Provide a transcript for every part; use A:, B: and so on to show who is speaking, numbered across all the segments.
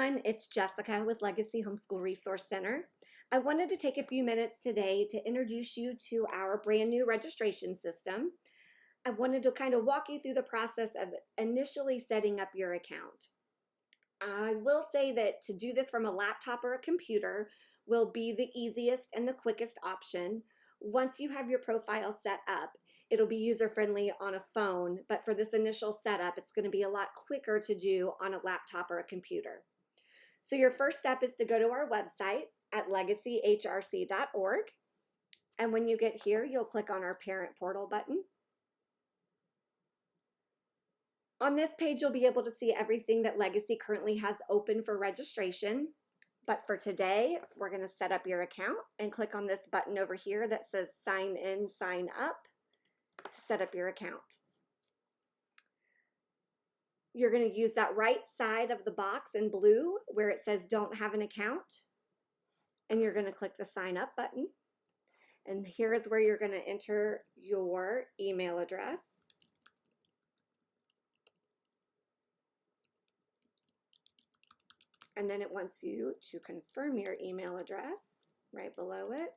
A: everyone, it's Jessica with Legacy Homeschool Resource Center. I wanted to take a few minutes today to introduce you to our brand new registration system. I wanted to kind of walk you through the process of initially setting up your account. I will say that to do this from a laptop or a computer will be the easiest and the quickest option. Once you have your profile set up, it'll be user-friendly on a phone, but for this initial setup, it's going to be a lot quicker to do on a laptop or a computer. So your first step is to go to our website at legacyhrc.org. And when you get here, you'll click on our Parent Portal button. On this page, you'll be able to see everything that Legacy currently has open for registration. But for today, we're going to set up your account and click on this button over here that says Sign In, Sign Up to set up your account. You're going to use that right side of the box in blue where it says Don't Have an Account, and you're going to click the Sign Up button. And here is where you're going to enter your email address. And then it wants you to confirm your email address right below it.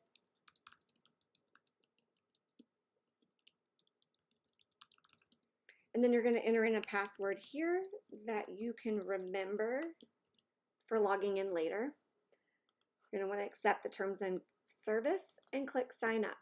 A: And then you're going to enter in a password here that you can remember for logging in later. You're going to want to accept the terms and service and click Sign Up.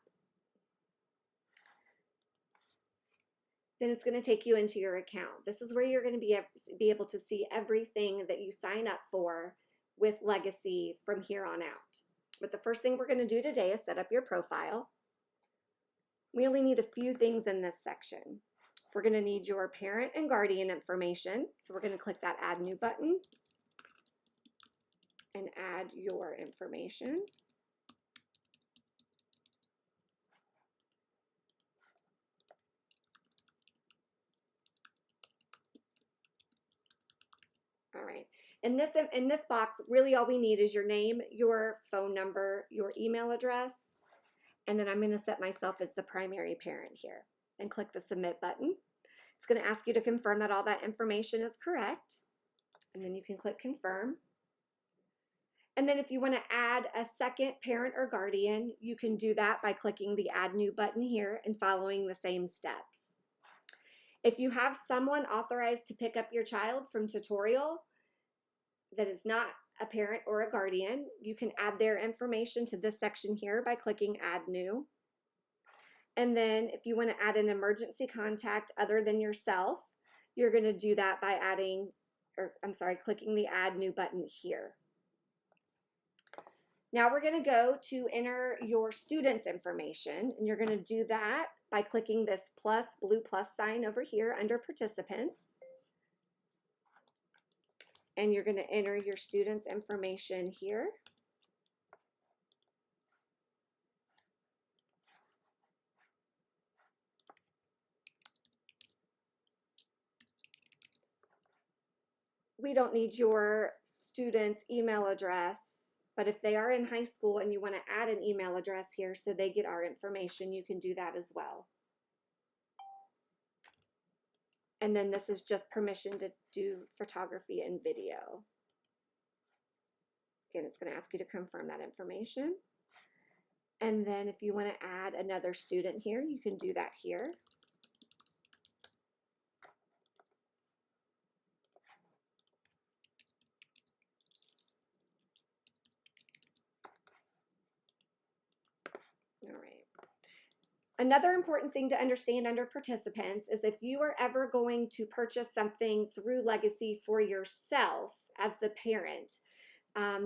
A: Then it's going to take you into your account. This is where you're going to be able to see everything that you sign up for with Legacy from here on out. But the first thing we're going to do today is set up your profile. We only need a few things in this section. We're going to need your parent and guardian information. So we're going to click that Add New button and add your information. All right. In this box, really all we need is your name, your phone number, your email address, and then I'm going to set myself as the primary parent here and click the Submit button. It's going to ask you to confirm that all that information is correct, and then you can click Confirm. And then if you want to add a second parent or guardian, you can do that by clicking the Add New button here and following the same steps. If you have someone authorized to pick up your child from tutorial that is not a parent or a guardian, you can add their information to this section here by clicking Add New. And then if you want to add an emergency contact other than yourself, you're going to do that by clicking the Add New button here. Now we're going to go to enter your student's information, and you're going to do that by clicking this blue plus sign over here under Participants. And you're going to enter your student's information here. We don't need your student's email address, but if they are in high school and you want to add an email address here so they get our information, you can do that as well. And then this is just permission to do photography and video. Again, it's going to ask you to confirm that information. And then if you want to add another student here, you can do that here. All right. Another important thing to understand under participants is if you are ever going to purchase something through Legacy for yourself as the parent,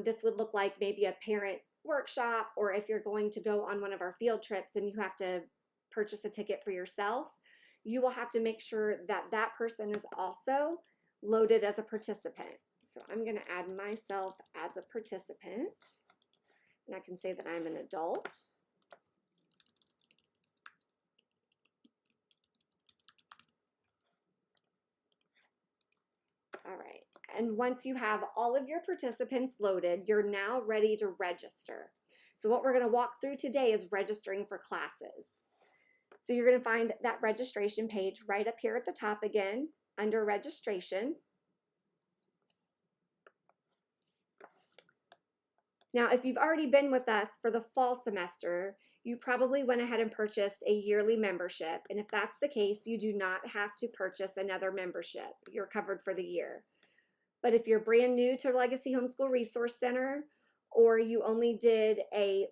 A: this would look like maybe a parent workshop, or if you're going to go on one of our field trips and you have to purchase a ticket for yourself, you will have to make sure that that person is also loaded as a participant. So I'm going to add myself as a participant, and I can say that I'm an adult. All right, and once you have all of your participants loaded, you're now ready to register. So what we're going to walk through today is registering for classes. So you're going to find that registration page right up here at the top again, under registration. Now, if you've already been with us for the fall semester, you probably went ahead and purchased a yearly membership. And if that's the case, you do not have to purchase another membership. You're covered for the year. But if you're brand new to Legacy Homeschool Resource Center, or you only did a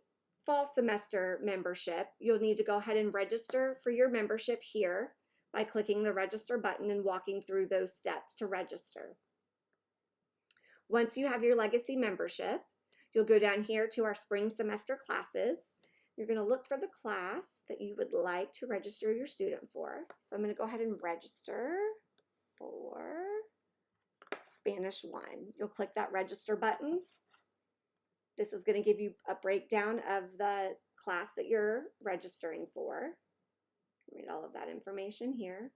A: fall semester membership, you'll need to go ahead and register for your membership here by clicking the register button and walking through those steps to register. Once you have your Legacy membership, you'll go down here to our spring semester classes. You're going to look for the class that you would like to register your student for. So I'm going to go ahead and register for Spanish 1. You'll click that register button. This is going to give you a breakdown of the class that you're registering for. Read all of that information here.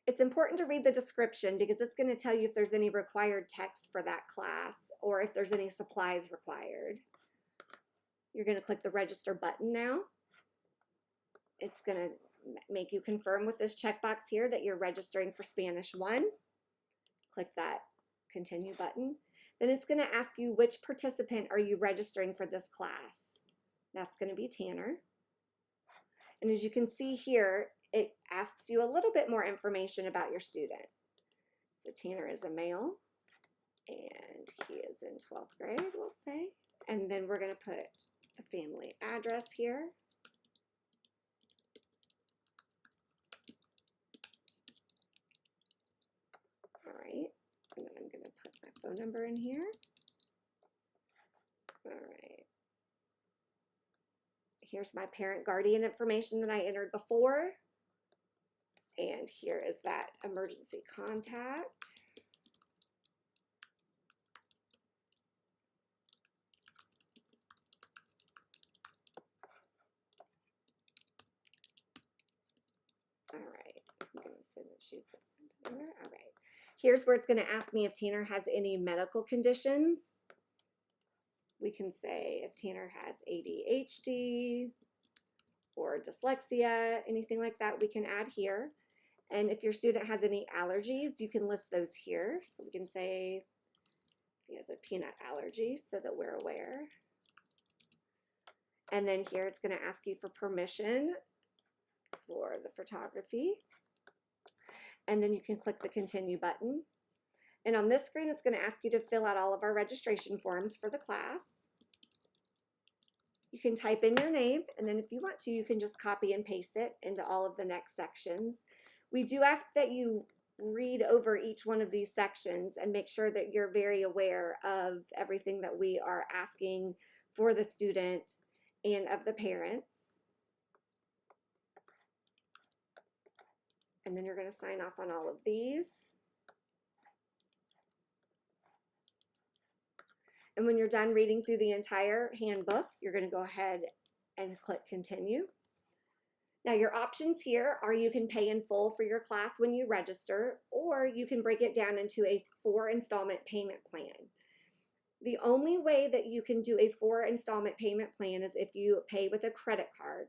A: It's important to read the description because it's going to tell you if there's any required text for that class or if there's any supplies required. You're going to click the register button now. It's going to make you confirm with this checkbox here that you're registering for Spanish 1. Click that continue button. Then it's going to ask you which participant are you registering for this class. That's going to be Tanner. And as you can see here, it asks you a little bit more information about your student. So Tanner is a male, and he is in 12th grade, we'll say. And then we're going to put the family address here. All right, and then I'm going to put my phone number in here. All right. Here's my parent guardian information that I entered before. And here is that emergency contact. All right, I'm going to say that she's the owner. All right. Here's where it's going to ask me if Tanner has any medical conditions. We can say if Tanner has ADHD or dyslexia, anything like that, we can add here. And if your student has any allergies, you can list those here. So we can say he has a peanut allergy so that we're aware. And then here it's going to ask you for permission for the photography. And then you can click the continue button. And on this screen, it's going to ask you to fill out all of our registration forms for the class. You can type in your name, and then if you want to, you can just copy and paste it into all of the next sections. We do ask that you read over each one of these sections and make sure that you're very aware of everything that we are asking for the student and of the parents. And then you're going to sign off on all of these. And when you're done reading through the entire handbook, you're going to go ahead and click continue. Now your options here are you can pay in full for your class when you register, or you can break it down into a 4 installment payment plan. The only way that you can do a 4 installment payment plan is if you pay with a credit card.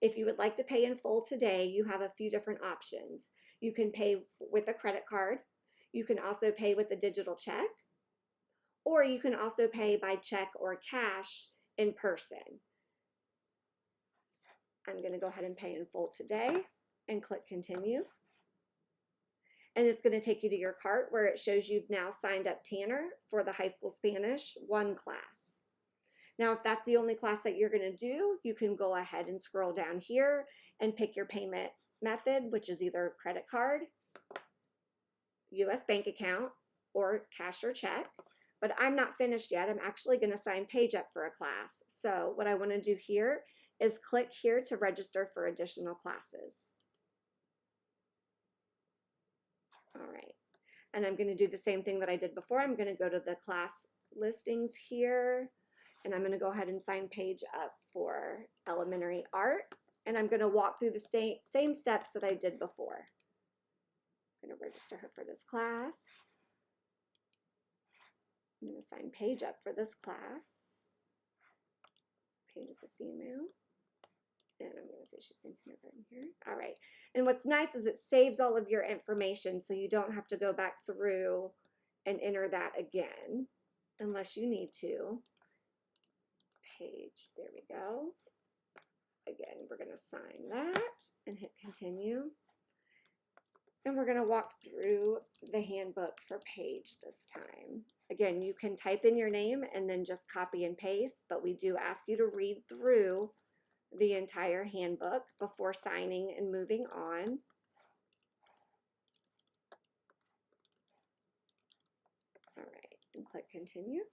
A: If you would like to pay in full today, you have a few different options. You can pay with a credit card. You can also pay with a digital check, or you can also pay by check or cash in person. I'm going to go ahead and pay in full today and click continue. And it's going to take you to your cart where it shows you've now signed up Tanner for the High School Spanish 1 class. Now, if that's the only class that you're going to do, you can go ahead and scroll down here and pick your payment method, which is either credit card, US bank account, or cash or check. But I'm not finished yet. I'm actually going to sign Paige up for a class. So what I want to do here is click here to register for additional classes. All right. And I'm going to do the same thing that I did before. I'm going to go to the class listings here, and I'm going to go ahead and sign Paige up for elementary art. And I'm going to walk through the same steps that I did before. I'm going to register her for this class. I'm going to sign Paige up for this class. Paige is a female. And I'm going to say she's in kindergarten here. All right. And what's nice is it saves all of your information so you don't have to go back through and enter that again. unless you need to. Page, there we go. Again, we're going to sign that and hit continue. And we're going to walk through the handbook for Paige this time. Again, you can type in your name and then just copy and paste, but we do ask you to read through the entire handbook before signing and moving on. All right, and click continue.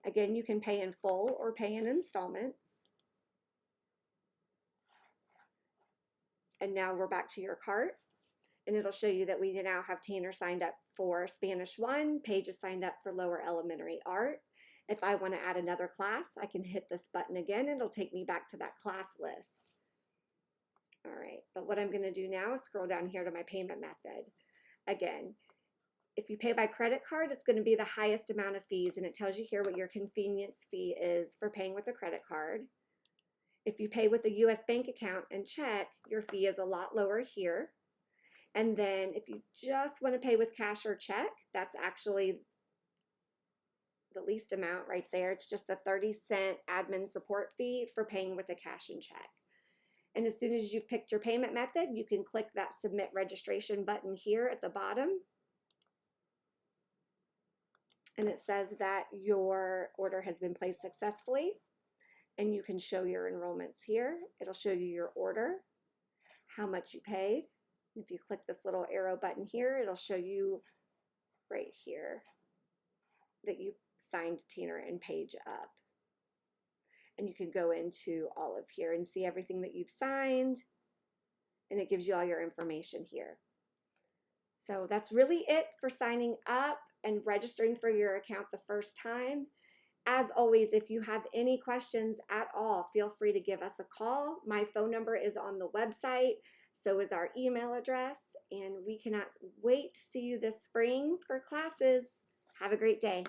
A: Again, you can pay in full or pay in installments. And now we're back to your cart. And it'll show you that we now have Tanner signed up for Spanish 1, Paige is signed up for lower elementary art. If I want to add another class, I can hit this button again. It'll take me back to that class list. All right, but what I'm going to do now is scroll down here to my payment method. Again, if you pay by credit card, it's going to be the highest amount of fees, and it tells you here what your convenience fee is for paying with a credit card. If you pay with a U.S. bank account and check, your fee is a lot lower here. And then if you just want to pay with cash or check, that's actually the least amount right there. It's just a 30-cent admin support fee for paying with a cash and check. And as soon as you've picked your payment method, you can click that submit registration button here at the bottom. And it says that your order has been placed successfully. And you can show your enrollments here. It'll show you your order, how much you paid. If you click this little arrow button here, it'll show you right here that you signed Tanner and Paige up. And you can go into all of here and see everything that you've signed, and it gives you all your information here. So that's really it for signing up and registering for your account the first time. As always, if you have any questions at all, feel free to give us a call. My phone number is on the website. So is our email address, and we cannot wait to see you this spring for classes. Have a great day.